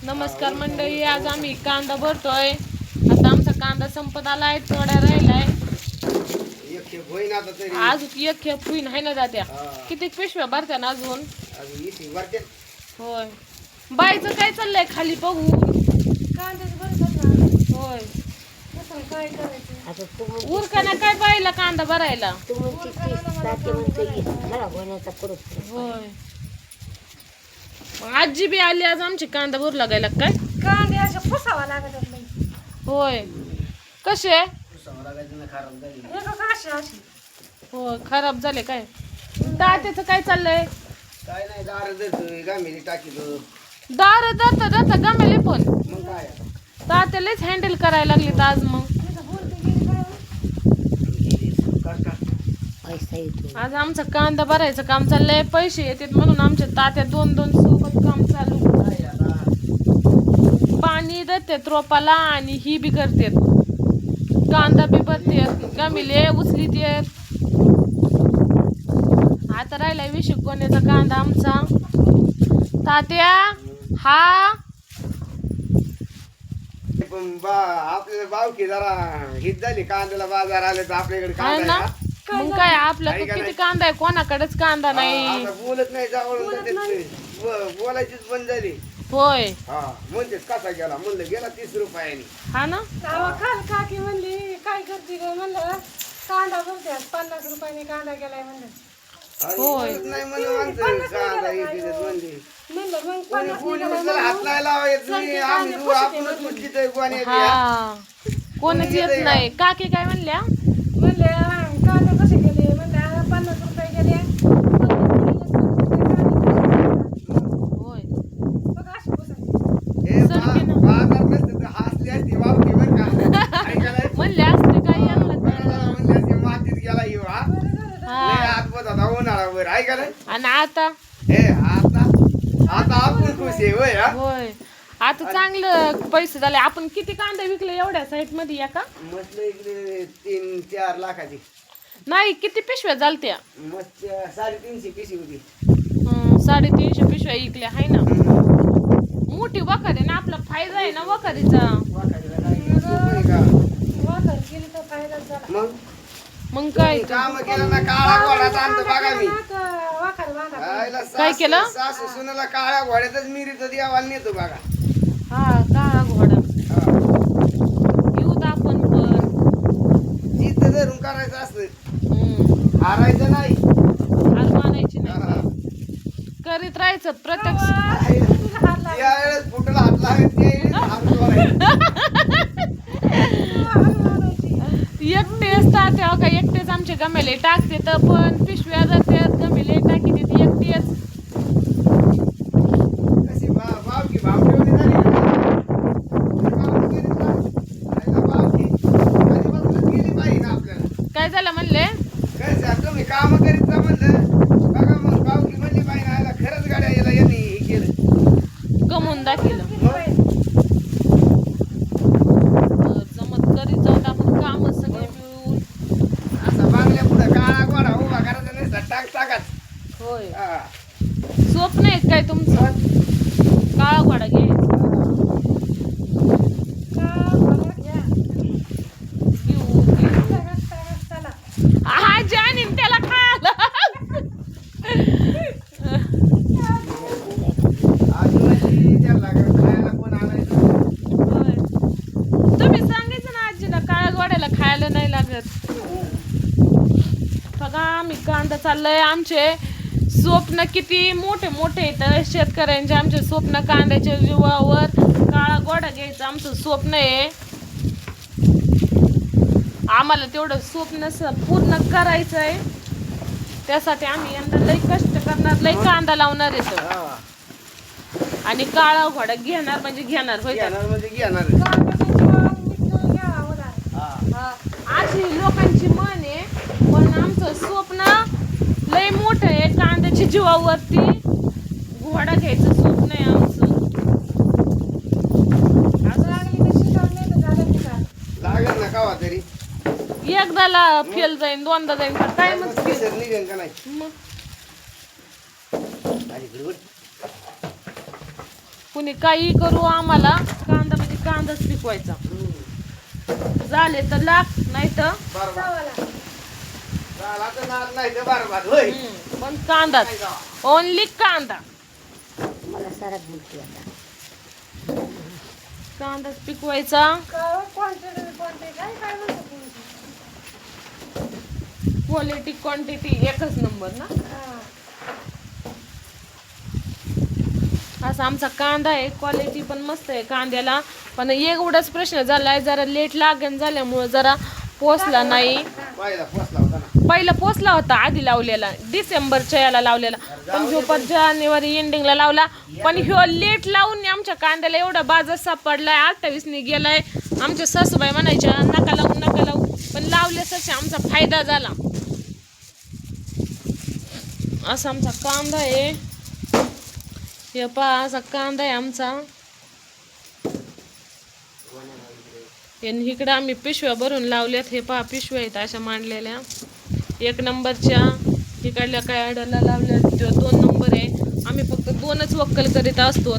नमस्कार मंडळी, आज आम्ही कांदा भरतोय. आता आमचा कांदा संपत आलाय, थोडा राहिलाय. अजून एक खेप होईन आहे ना दाद्या. किती पिशव्या भरत्या ना अजून? होय. बाईचं काय चाललंय खाली बघू. होय. उरकाना काय बाईला कांदा भरायला. होय. आजी बी आली आज आमची कांदा भरू लागायला काय? कांदे असे पुसावा लागत नाही. होय. कसे? हो, खराब झाले काय? तात्याचं काय चाललंय? काय नाही, दार देतोय गामिली टाकीतो. दार जाता गमेले पण मग काय तात्यालाच हँडल करायला लागले आज. मग आज आमचं कांदा भरायचं काम चाललंय. पैसे येतात म्हणून आमच्या तात्या दोन सोबत काम चालू. पाणी देतात रोपाला आणि ही बी करतात. कांदा बी भरतात, गमिले उचलीत येत. आता राहिलाय विशिकोण्याचा कांदा आमचा. तात्या हा आपल्याला बावकी जरा हिट झाली, कांद्याला बाजार आले तर आपल्याकडे कांदा आहे का? मग काय आपल्याकडे किती कांदा आहे, कोणाकडेच कांदा नाही. आता बोलत नाही, जवळ बोलायचीच बंद झाली. होय. हा म्हणतेच कसा गेला, म्हणलं गेला 30 रुपयाने. हा ना. काल काकी म्हणली काय करते ग, म्हणलं कांदा भरते 50 रुपयाने कांदा गेलाय म्हणलं. होय. नाही म्हणलं माणसं कांदा येते म्हणली. म्हणलं मग कोणी 50 कोणी म्हणलं हात नाही लावायचं नाही, आम्ही तू आपणच उठलीत आहे कोण्याची. हा, कोणच येत नाही. काकी काय म्हणल्या? म्हणले कांदे कसे गेले, म्हणलं 50 रुपये गेले. होय. बघ अशी पुसायची. हे बाजार नसतं तर हसली असती बावकी बरं का. ऐकायला म्हणले असते काय यांना म्हणली असती मातीत गेला येऊ हा. हा. लय आत होता उन्हाळावर. ऐकायला आणि आता हे आता आपण खुश आहे होय. हा होय. आता चांगलं पैसे झाले. आपण किती कांदे विकले एवढ्या साईट मध्ये या का? म्हटलं इकडे 3-4 लाखाची. नाही, किती पिशव्या झालत्या? मस्त 350 पिशी होती. 350 पिशव्या विकल्या आहे ना. मोठी वखर आहे ना, आपला फायदा आहे ना वखरीचा. वाखारीला काय सोपं आहे का? वाकर केली तर फायदाच झाला. मग काय काम केलं ना, काळा घोडाचा आणतो बघा मी. वाकर बांधा. आईला काय केलं? सासू सुनाला काळ्या घोड्यातच मिरीचं देवाला नेतो बघा. हा, काळा घोडा हा. घेऊत आपण पण. जिद्द धरून करायचं असतं, हम्म. हारायचं नाही. हार मानायची हा. नाही, करीत राहायचं प्रत्यक्ष. या वेळेस फुटला हात लागत नाही, हात जोरायचा. एकटेच तात्या का एकटेच आमचे गमेले टाकते तर पण पिशव्या जातात, गमेले टाकी देते एकटेच. कशी बावकी भावकी झाली का? काम करीत राहा. आईला बावकी आधीपासूनच गेली पाहिजे ना आपल्याला. काय झालं म्हणले? कसं तुम्ही काम करीत जा म्हणलं. बघा मग बावकी म्हणली पाहिजे, आईला खरंच गाड्या याला यांनी हे केलं. कमवून दाखिलं. मग जमत करीत जाऊन आपण काम सगळे मिळून. असा बांगल्या पुढे काळा गोडा उभा करायचा नसता, टाक टाकाच. होय. हा. स्वप्न आहे काय तुमचं? काळा घोडा घ्यायचा. हा जाणीन त्याला खायला. आजूबाजी त्याला खायला कोण आणायचं? होय. तुम्ही सांगायचं ना आजीला, काळ्या घोड्याला खायला नाही लागत. बघा आम्ही कांदा चाललंय. आमचे स्वप्न किती मोठे मोठे आहेत शेतकऱ्यांचे. आमचे स्वप्न कांद्याच्या जीवावर काळा घोडा घ्यायचं आमचं स्वप्न आहे. आम्हाला तेवढं स्वप्न पूर्ण करायचं आहे. त्यासाठी आम्ही यंदा लई कष्ट करणार, लई कांदा लावणार येतो हा. आणि काळा घोडा घेणार म्हणजे घेणार. होय. घेणार म्हणजे घेणार. हा. अशी लोकांची मन आहे, पण आमचं स्वप्न लय मोठं आहे. कांद्याच्या जीवावरती घोडा घ्यायचं स्वप्न आहे आमचं. लागेल ना कावा तरी. एकदाला फेल जाईन, दोनदा जाईन का काय मग निघेल का नाही? मग अलीकडे कुणी काही करू आम्हाला कांदा म्हणजे कांदाच पिकवायचा. झाले तर लाख नाही तर बरोबर चावाला. झाला तर नाद नाही तर बरबाद होय. पण कांदाच, ओनली कांदा. कांदाच पिकवायचा. क्वांटिटी काय काय म्हणतो तुम्ही? क्वालिटी क्वांटिटी एकच नंबर ना. हा. असा आमचा कांदा आहे. क्वालिटी पण मस्त आहे कांद्याला. पण एवढाच प्रश्न झालाय, जरा लेट लागण झाल्यामुळं जरा पोचला नाही. पहिला फसला होता ना. पहिला पोचला होता आधी लावलेला, डिसेंबरच्या याला लावलेला, पण ह्यो पण जानेवारी एंडिंगला लावला. पण ह्यो लेट लावून आमच्या कांद्याला एवढा बाजार सापडलाय. 28 गेलाय. आमच्या सासूबाई म्हणायच्या नका लावू नका लावू, पण लावल्यासच आमचा फायदा झाला. असा आमचा कांदा आहे. हे पहा असा कांदा आहे आमचा. आणि इकडं आम्ही पिशव्या भरून लावल्यात. हे पहा पिशव्या आहेत अशा मांडलेल्या 1 नंबरच्या. इकडल्या काय आडाला लावल्या 2 नंबर आहे. आम्ही फक्त 2च वक्कल करीत असतो.